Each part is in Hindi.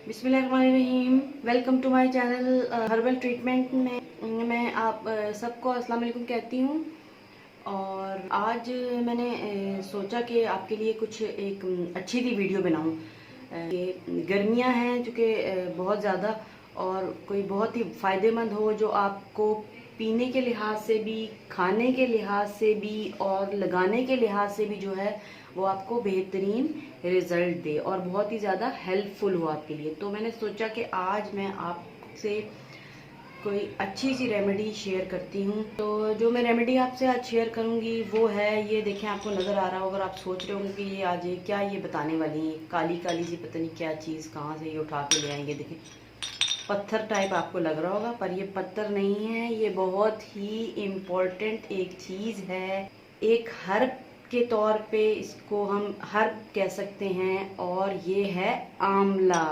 बिस्मिल्लाहिर्रहमानिर्रहीम। Welcome to my channel herbal treatment में मैं आप सबको अस्सलाम वालेकुम कहती हूँ। और आज मैंने सोचा कि आपके लिए कुछ एक अच्छी सी वीडियो बनाऊँ। ये गर्मियाँ हैं चूँकि बहुत ज़्यादा, और कोई बहुत ही फ़ायदेमंद हो जो आपको पीने के लिहाज से भी, खाने के लिहाज से भी और लगाने के लिहाज से भी जो है वो आपको बेहतरीन रिज़ल्ट दे और बहुत ही ज़्यादा हेल्पफुल हो आपके लिए। तो मैंने सोचा कि आज मैं आपसे कोई अच्छी सी रेमेडी शेयर करती हूँ। तो जो मैं रेमेडी आपसे आज शेयर करूँगी वो है, ये देखें, आपको नज़र आ रहा होगा और आप सोच रहे होंगे कि ये आज क्या ये बताने वाली है, काली काली सी पता नहीं क्या चीज़ कहाँ से ये उठा के ले आएंगे। देखें, पत्थर टाइप आपको लग रहा होगा, पर ये पत्थर नहीं है, ये बहुत ही इम्पोर्टेंट एक चीज़ है। एक हर्ब के तौर पे इसको हम हर्ब कह सकते हैं, और ये है आंवला।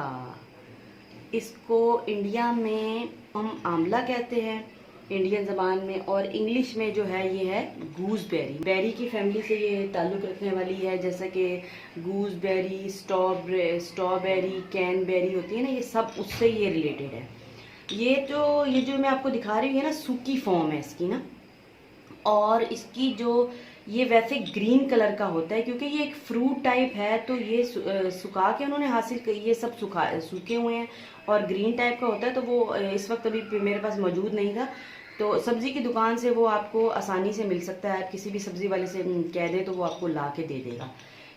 इसको इंडिया में हम आंवला कहते हैं इंडियन ज़बान में, और इंग्लिश में जो है ये है गूसबेरी। बेरी की फैमिली से ये ताल्लुक़ रखने वाली है, जैसे कि गूसबेरी, स्ट्रॉबेरी, कैनबेरी होती है ना, ये सब उससे ये रिलेटेड है। ये जो मैं आपको दिखा रही हूँ ना, सूखी फॉर्म है इसकी ना, और इसकी जो ये वैसे ग्रीन कलर का होता है क्योंकि ये एक फ्रूट टाइप है। तो ये सुखा के उन्होंने हासिल कर, ये सब सूखे हुए हैं और ग्रीन टाइप का होता है। तो वो इस वक्त अभी मेरे पास मौजूद नहीं था, तो सब्ज़ी की दुकान से वो आपको आसानी से मिल सकता है। किसी भी सब्ज़ी वाले से कह दे तो वो आपको ला के दे देगा।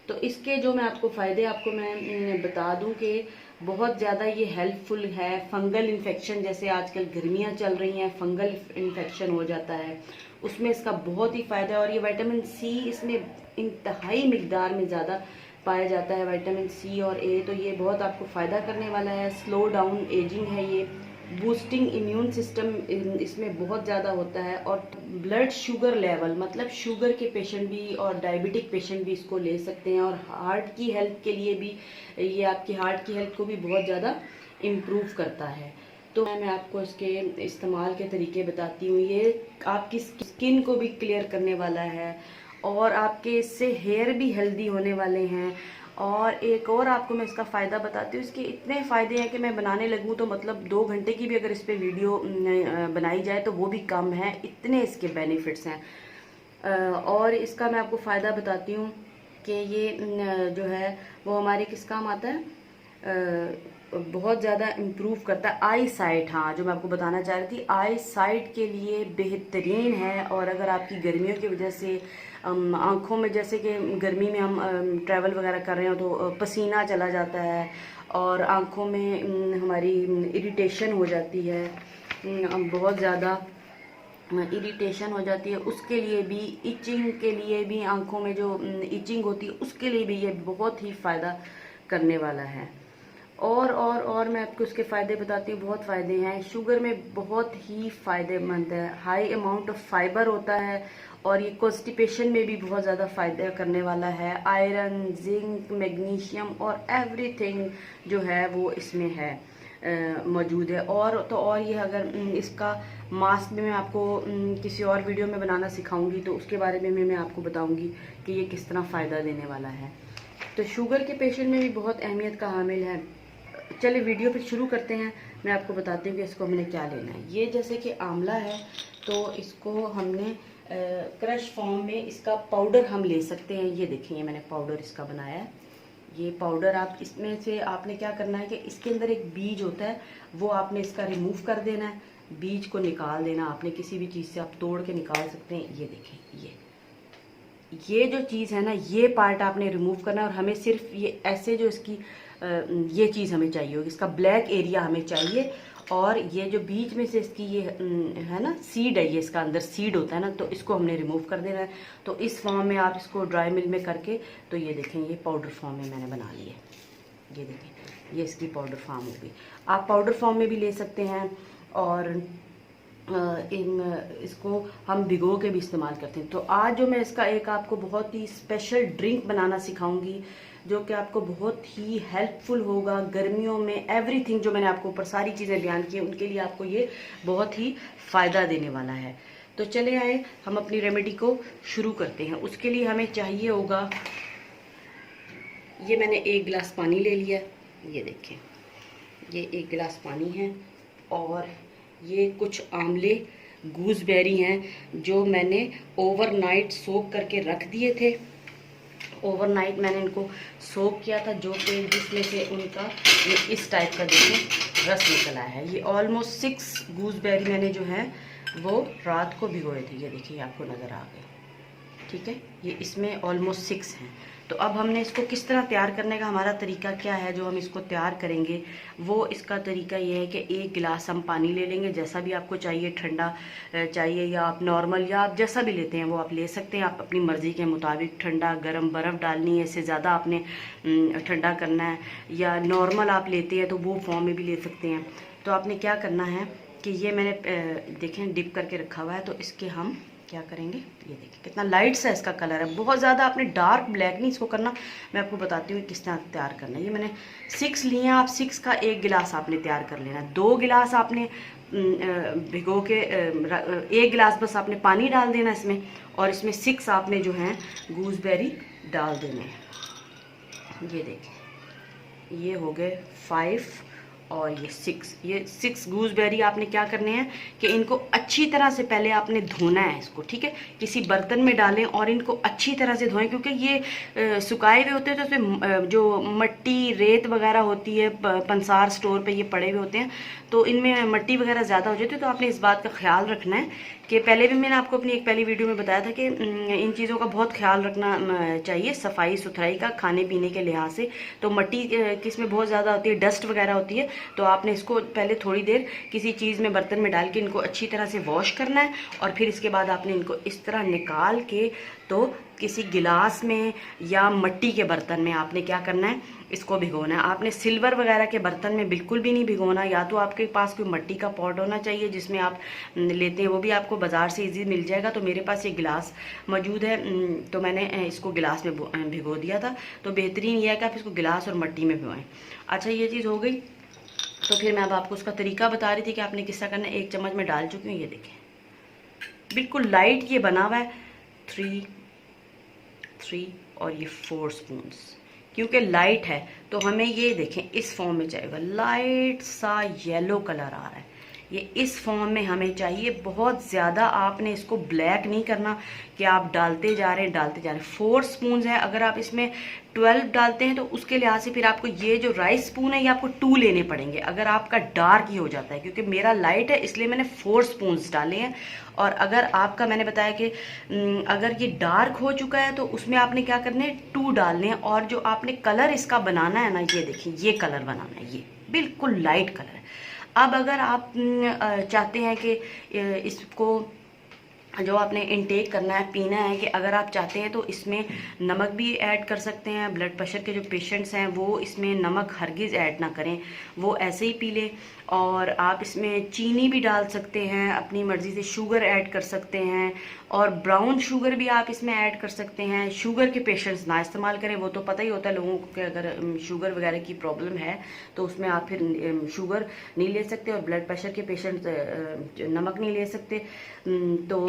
तो इसके जो मैं आपको फ़ायदे आपको मैं बता दूं कि बहुत ज़्यादा ये हेल्पफुल है। फंगल इन्फेक्शन, जैसे आजकल गर्मियाँ चल रही हैं, फंगल इन्फेक्शन हो जाता है, उसमें इसका बहुत ही फ़ायदा है। और ये विटामिन सी इसमें इंतहाई मिकदार में ज़्यादा पाया जाता है, विटामिन सी और ए। तो ये बहुत आपको फ़ायदा करने वाला है। स्लो डाउन एजिंग है ये, बूस्टिंग इम्यून सिस्टम इसमें बहुत ज़्यादा होता है। और ब्लड शुगर लेवल, मतलब शुगर के पेशेंट भी और डायबिटिक पेशेंट भी इसको ले सकते हैं। और हार्ट की हेल्थ के लिए भी ये आपकी हार्ट की हेल्थ को भी बहुत ज़्यादा इम्प्रूव करता है। तो मैं आपको इसके इस्तेमाल के तरीके बताती हूँ। ये आपकी स्किन को भी क्लियर करने वाला है, और आपके इससे हेयर भी हेल्दी होने वाले हैं। और एक और आपको मैं इसका फ़ायदा बताती हूँ। इसके इतने फ़ायदे हैं कि मैं बनाने लगूँ तो मतलब 2 घंटे की भी अगर इस पर वीडियो बनाई जाए तो वो भी कम है, इतने इसके बेनिफिट्स हैं। और इसका मैं आपको फ़ायदा बताती हूँ कि ये जो है वो हमारे किस काम आता है, बहुत ज़्यादा इम्प्रूव करता है आई साइट। हाँ, जो मैं आपको बताना चाह रही थी, आई साइट के लिए बेहतरीन है। और अगर आपकी गर्मियों की वजह से आँखों में, जैसे कि गर्मी में हम ट्रैवल वगैरह कर रहे हो तो पसीना चला जाता है और आँखों में हमारी इरिटेशन हो जाती है, बहुत ज़्यादा इरिटेशन हो जाती है, उसके लिए भी, इचिंग के लिए भी, आँखों में जो इचिंग होती है उसके लिए भी ये बहुत ही फ़ायदा करने वाला है। और मैं आपको उसके फ़ायदे बताती हूँ। बहुत फ़ायदे हैं। शुगर में बहुत ही फ़ायदेमंद है, हाई अमाउंट ऑफ फाइबर होता है, और ये कॉन्स्टिपेशन में भी बहुत ज़्यादा फ़ायदा करने वाला है। आयरन, जिंक, मैग्नीशियम और एवरीथिंग जो है वो इसमें है, मौजूद है। और ये अगर इसका मास्क भी मैं आपको किसी और वीडियो में बनाना सिखाऊंगी तो उसके बारे में मैं आपको बताऊंगी कि ये किस तरह फ़ायदा देने वाला है। तो शुगर के पेशेंट में भी बहुत अहमियत का हामिल है। चलिए वीडियो फिर शुरू करते हैं। मैं आपको बताती हूँ कि इसको हमने क्या लेना है। ये जैसे कि आंवला है, तो इसको हमने क्रश फॉर्म में इसका पाउडर हम ले सकते हैं। ये देखिए, ये मैंने पाउडर इसका बनाया है। ये पाउडर आप इसमें से आपने क्या करना है कि इसके अंदर एक बीज होता है, वो आपने इसका रिमूव कर देना है, बीज को निकाल देना। आपने किसी भी चीज़ से आप तोड़ के निकाल सकते हैं। ये देखें, ये जो चीज़ है ना, ये पार्ट आपने रिमूव करना है। और हमें सिर्फ ये ऐसे जो इसकी ये चीज़ हमें चाहिए होगी, इसका ब्लैक एरिया हमें चाहिए। और ये जो बीच में से इसकी ये है ना, सीड है, ये इसका अंदर सीड होता है ना, तो इसको हमने रिमूव कर देना है। तो इस फॉर्म में आप इसको ड्राई मिल में करके, तो ये देखें, ये पाउडर फॉर्म में मैंने बना ली है। ये देखें, ये इसकी पाउडर फॉर्म होगी। आप पाउडर फॉर्म में भी ले सकते हैं, और इसको हम भिगो के भी इस्तेमाल करते हैं। तो आज जो मैं इसका एक आपको बहुत ही स्पेशल ड्रिंक बनाना सिखाऊंगी, जो कि आपको बहुत ही हेल्पफुल होगा गर्मियों में। एवरीथिंग जो मैंने आपको ऊपर सारी चीज़ें बयान की हैं, उनके लिए आपको ये बहुत ही फ़ायदा देने वाला है। तो चले आए हम अपनी रेमेडी को शुरू करते हैं। उसके लिए हमें चाहिए होगा, ये मैंने 1 गिलास पानी ले लिया, ये देखें ये 1 गिलास पानी है। और ये कुछ आंवले गूसबेरी हैं जो मैंने ओवरनाइट सोक करके रख दिए थे। ओवरनाइट मैंने इनको सोक किया था, जो कि जिसमें से उनका ये इस टाइप का देखें रस निकल आया है। ये ऑलमोस्ट 6 गूसबेरी मैंने जो है वो रात को भिगोए थे। ये देखिए आपको नज़र आ गए, ठीक है। ये इसमें ऑलमोस्ट 6 हैं। तो अब हमने इसको किस तरह तैयार करने का हमारा तरीका क्या है, जो हम इसको तैयार करेंगे वो इसका तरीका ये है कि 1 गिलास हम पानी ले लेंगे, जैसा भी आपको चाहिए, ठंडा चाहिए या आप नॉर्मल या आप जैसा भी लेते हैं वो आप ले सकते हैं। आप अपनी मर्ज़ी के मुताबिक ठंडा गर्म बर्फ़ डालनी है, इससे ज़्यादा आपने ठंडा करना है, या नॉर्मल आप लेते हैं तो वो फॉर्म में भी ले सकते हैं। तो आपने क्या करना है कि ये मैंने देखें डिप करके रखा हुआ है, तो इसके हम क्या करेंगे, ये देखिए कितना लाइट सा इसका कलर है। बहुत ज़्यादा आपने डार्क ब्लैक नहीं इसको करना, मैं आपको बताती हूँ किस तरह तैयार करना है। ये मैंने 6 लिए हैं, आप 6 का 1 गिलास आपने तैयार कर लेना है। 2 गिलास आपने भिगो के 1 गिलास बस आपने पानी डाल देना इसमें, और इसमें 6 आपने जो हैं गूसबेरी डाल देने हैं। ये देखिए ये हो गए 5 और ये 6 गूसबेरी आपने क्या करने हैं कि इनको अच्छी तरह से पहले आपने धोना है इसको, ठीक है। किसी बर्तन में डालें और इनको अच्छी तरह से धोएं, क्योंकि ये सुखाए हुए होते हैं तो उसमें जो मट्टी रेत वगैरह होती है, पंसार स्टोर पे ये पड़े हुए होते हैं, तो इनमें मट्टी वगैरह ज़्यादा हो जाती है। तो आपने इस बात का ख्याल रखना है कि पहले भी मैंने आपको अपनी एक पहली वीडियो में बताया था कि इन चीज़ों का बहुत ख्याल रखना चाहिए, सफाई सुथराई का, खाने पीने के लिहाज से। तो मट्टी किसमें बहुत ज़्यादा होती है, डस्ट वगैरह होती है, तो आपने इसको पहले थोड़ी देर किसी चीज़ में बर्तन में डाल के इनको अच्छी तरह से वॉश करना है, और फिर इसके बाद आपने इनको इस तरह निकाल के तो किसी गिलास में या मट्टी के बर्तन में आपने क्या करना है, इसको भिगोना है। आपने सिल्वर वगैरह के बर्तन में बिल्कुल भी नहीं भिगोना, या तो आपके पास कोई मट्टी का पॉट होना चाहिए जिसमें आप लेते हैं, वो भी आपको बाज़ार से इजी मिल जाएगा। तो मेरे पास ये गिलास मौजूद है, तो मैंने इसको गिलास में भिगो दिया था। तो बेहतरीन यह है कि आप इसको गिलास और मट्टी में भिगोएं। अच्छा ये चीज़ हो गई, तो फिर मैं अब आपको उसका तरीका बता रही थी कि आपने किस तरह करना है। 1 चम्मच में डाल चुकी हूँ, ये देखें बिल्कुल लाइट ये बना हुआ है। 3 और ये 4 स्पून्स, क्योंकि लाइट है तो हमें ये देखें इस फॉर्म में चाहिए, लाइट सा येलो कलर आ रहा है, ये इस फॉर्म में हमें चाहिए। बहुत ज़्यादा आपने इसको ब्लैक नहीं करना कि आप डालते जा रहे हैं। 4 स्पून है, अगर आप इसमें 12 डालते हैं तो उसके लिहाज से फिर आपको ये जो राइस स्पून है ये आपको 2 लेने पड़ेंगे, अगर आपका डार्क ही हो जाता है। क्योंकि मेरा लाइट है इसलिए मैंने 4 स्पून डाले हैं। और अगर आपका, मैंने बताया कि अगर ये डार्क हो चुका है तो उसमें आपने क्या करना है, 2 डालने हैं। और जो आपने कलर इसका बनाना है ना, ये देखिए ये कलर बनाना है, ये बिल्कुल लाइट कलर है। अब अगर आप चाहते हैं कि इसको जो आपने इनटेक करना है, पीना है, कि अगर आप चाहते हैं तो इसमें नमक भी ऐड कर सकते हैं। ब्लड प्रेशर के जो पेशेंट्स हैं वो इसमें नमक हरगिज़ ऐड ना करें, वो ऐसे ही पी लें। और आप इसमें चीनी भी डाल सकते हैं, अपनी मर्ज़ी से शुगर ऐड कर सकते हैं, और ब्राउन शुगर भी आप इसमें ऐड कर सकते हैं। शुगर के पेशेंट्स ना इस्तेमाल करें, वो तो पता ही होता है लोगों को कि अगर शुगर वगैरह की प्रॉब्लम है तो उसमें आप फिर शुगर नहीं ले सकते, और ब्लड प्रेशर के पेशेंट्स नमक नहीं ले सकते। तो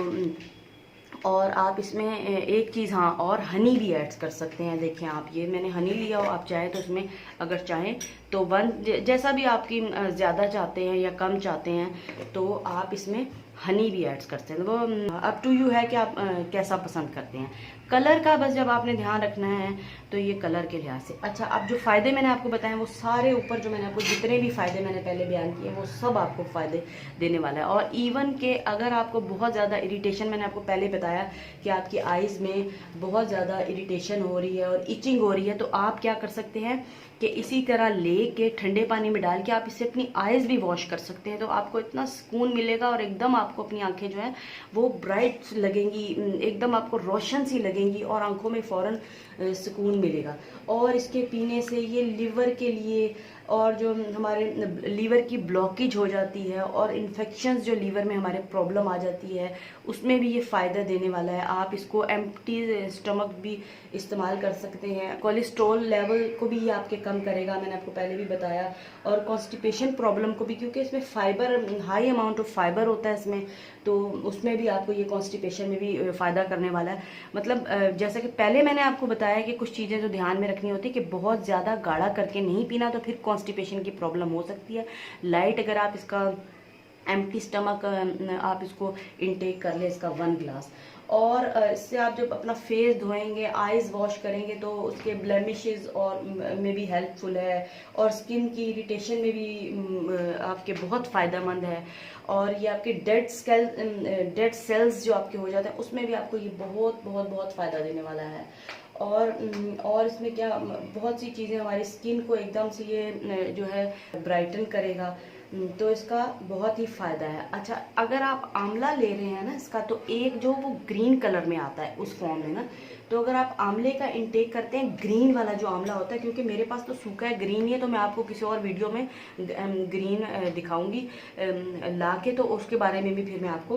और आप इसमें एक चीज़, हाँ, और हनी भी ऐड कर सकते हैं। देखें आप, ये मैंने हनी लिया हो, आप चाहें तो इसमें अगर चाहें तो जैसा भी आपकी ज़्यादा चाहते हैं या कम चाहते हैं तो आप इसमें हनी भी ऐड कर सकते हैं। वो अप टू यू है कि आप कैसा पसंद करते हैं। कलर का बस जब आपने ध्यान रखना है तो ये कलर के लिहाज से। अच्छा, अब जो फ़ायदे मैंने आपको बताए वो सारे ऊपर, जो मैंने आपको जितने भी फ़ायदे मैंने पहले बयान किए वो सब आपको फ़ायदे देने वाला है। और इवन के अगर आपको बहुत ज़्यादा इरिटेशन, मैंने आपको पहले बताया कि आपकी आइज़ में बहुत ज़्यादा इरिटेशन हो रही है और इचिंग हो रही है, तो आप क्या कर सकते हैं कि इसी तरह ले के ठंडे पानी में डाल के आप इससे अपनी आइज़ भी वॉश कर सकते हैं। तो आपको इतना सुकून मिलेगा और एकदम आपको अपनी आंखें जो है वो ब्राइट लगेंगी, एकदम आपको रोशन सी लगेंगी और आंखों में फ़ौरन सुकून मिलेगा। और इसके पीने से ये लिवर के लिए, और जो हमारे लीवर की ब्लॉकेज हो जाती है और इन्फेक्शंस जो लीवर में हमारे प्रॉब्लम आ जाती है, उसमें भी ये फ़ायदा देने वाला है। आप इसको एम्प्टी स्टमक भी इस्तेमाल कर सकते हैं। कोलेस्ट्रॉल लेवल को भी ये आपके कम करेगा, मैंने आपको पहले भी बताया। और कॉन्स्टिपेशन प्रॉब्लम को भी, क्योंकि इसमें fibre, high amount of fibre होता है इसमें, तो उसमें भी आपको ये कॉन्स्टिपेशन में भी फ़ायदा करने वाला है। मतलब जैसा कि पहले मैंने आपको बताया कि कुछ चीज़ें जो ध्यान में रखनी होती है कि बहुत ज़्यादा गाढ़ा करके नहीं पीना, तो फिर कॉन्स्टिपेशन की प्रॉब्लम हो सकती है। लाइट अगर आप इसका एम्प्टी स्टमक आप इसको इनटेक कर ले इसका 1 ग्लास, और इससे आप जब अपना फेस धोएंगे, आईज वॉश करेंगे, तो उसके ब्लेमिशेस और में भी हेल्पफुल है, और स्किन की इरिटेशन में भी आपके बहुत फ़ायदेमंद है। और ये आपके डेड सेल्स जो आपके हो जाते हैं उसमें भी आपको ये बहुत बहुत बहुत फ़ायदा देने वाला है। और इसमें क्या बहुत सी चीज़ें हमारी स्किन को एकदम से ये जो है ब्राइटन करेगा, तो इसका बहुत ही फ़ायदा है। अच्छा, अगर आप आंवला ले रहे हैं ना इसका, तो एक जो वो ग्रीन कलर में आता है उस फॉर्म में ना, तो अगर आप आंवले का इंटेक करते हैं, ग्रीन वाला जो आंवला होता है, क्योंकि मेरे पास तो सूखा है, ग्रीन ही है, तो मैं आपको किसी और वीडियो में ग्रीन दिखाऊंगी ला के, तो उसके बारे में भी फिर मैं आपको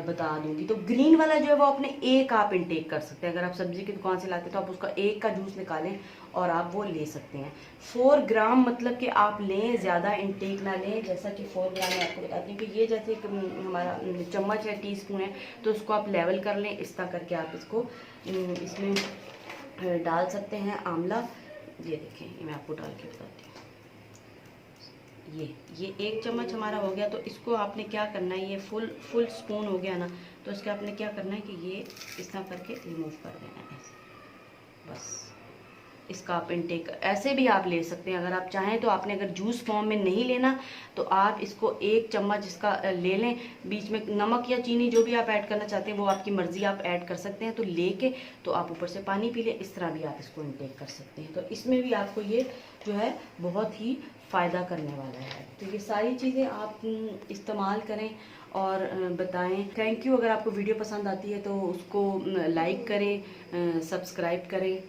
बता दूंगी। तो ग्रीन वाला जो है वो अपने एक आप इंटेक कर सकते हैं। अगर आप सब्जी की दुकान से लाते हैं तो आप उसका एक का जूस निकालें और आप वो ले सकते हैं। 4 ग्राम मतलब कि आप लें, ज़्यादा इंटेक ना लें। जैसा कि 4 ग्राम मैं आपको बताती हूँ कि ये जैसे हमारा चम्मच है, टीस्पून है, तो उसको आप लेवल कर लें। इस तरह करके आप इसको इसमें डाल सकते हैं आंवला। ये देखें, ये मैं आपको डाल के बताती हूँ। ये 1 चम्मच हमारा हो गया। तो इसको आपने क्या करना है, ये फुल स्पून हो गया ना, तो इसके आपने क्या करना है कि ये इस तरह करके रिमूव कर देना है ऐसे। बस इसका आप इनटेक ऐसे भी आप ले सकते हैं अगर आप चाहें तो। आपने अगर जूस फॉर्म में नहीं लेना तो आप इसको 1 चम्मच इसका ले लें। बीच में नमक या चीनी जो भी आप ऐड करना चाहते हैं वो आपकी मर्ज़ी, आप ऐड कर सकते हैं। तो लेके तो आप ऊपर से पानी पी लें, इस तरह भी आप इसको इनटेक कर सकते हैं। तो इसमें भी आपको ये जो है बहुत ही फ़ायदा करने वाला है। तो ये सारी चीज़ें आप इस्तेमाल करें और बताएं। Thank you. अगर आपको वीडियो पसंद आती है तो उसको लाइक करें, सब्सक्राइब करें।